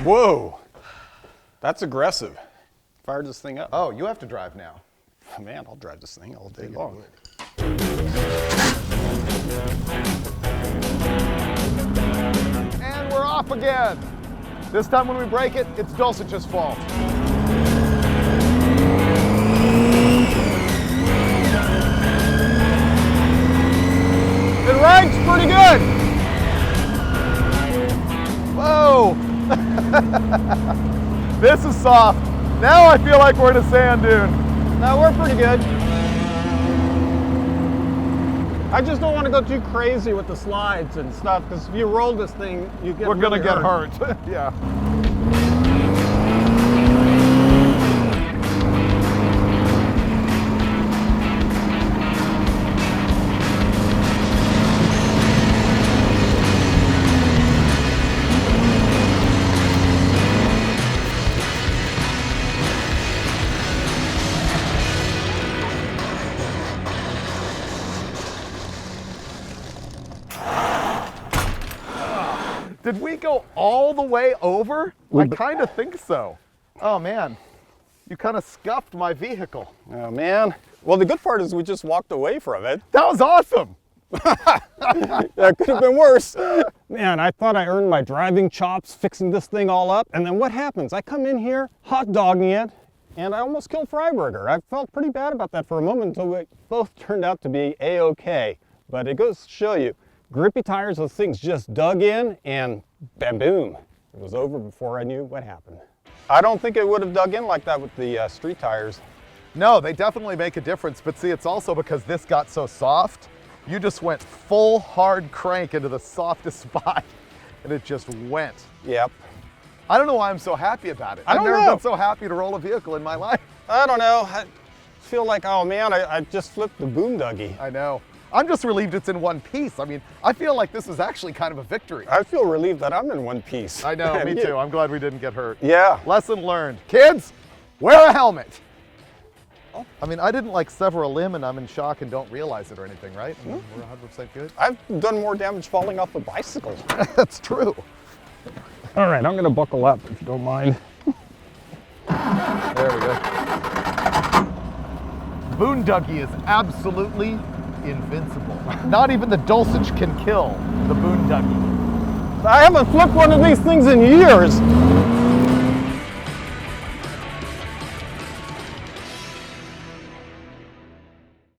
Whoa, that's aggressive. Fired this thing up. Oh, you have to drive now. Oh, man, I'll drive this thing all day long. And we're off again. This time when we break it, it's Dulcich's fault. It ranks pretty good. Whoa. This is soft. Now I feel like we're in a sand dune. No, we're pretty good. I just don't want to go too crazy with the slides and stuff, because if you roll this thing, you get We're really gonna get hurt. Yeah. Did we go all the way over? I kind of think so. Oh man, you kind of scuffed my vehicle. Oh, man. Well, the good part is we just walked away from it. That was awesome. That could have been worse. Man, I thought I earned my driving chops fixing this thing all up, and then what happens? I come in here, hot dogging it, and I almost killed Freiburger. I felt pretty bad about that for a moment until we both turned out to be A-okay. But it goes to show you, grippy tires, those things just dug in and bam, boom. It was over before I knew what happened. I don't think it would have dug in like that with the street tires. No, they definitely make a difference, but see, it's also because this got so soft, you just went full hard crank into the softest spot, and it just went. Yep. I don't know why I'm so happy about it. I've never been so happy to roll a vehicle in my life. I don't know. I feel like, oh man, I just flipped the Boon Duggy. I know. I'm just relieved it's in one piece. I mean, I feel like this is actually kind of a victory. I feel relieved that I'm in one piece. I know, me too. I'm glad we didn't get hurt. Yeah. Lesson learned. Kids, wear a helmet. Oh. I mean, I didn't like sever a limb and I'm in shock and don't realize it or anything, right? I mean, we're 100% good. I've done more damage falling off a bicycle. That's true. All right, I'm gonna buckle up if you don't mind. There we go. Boon Duggy is absolutely invincible. Not even the Dulcich can kill the Boon Duggy. I haven't flipped one of these things in years.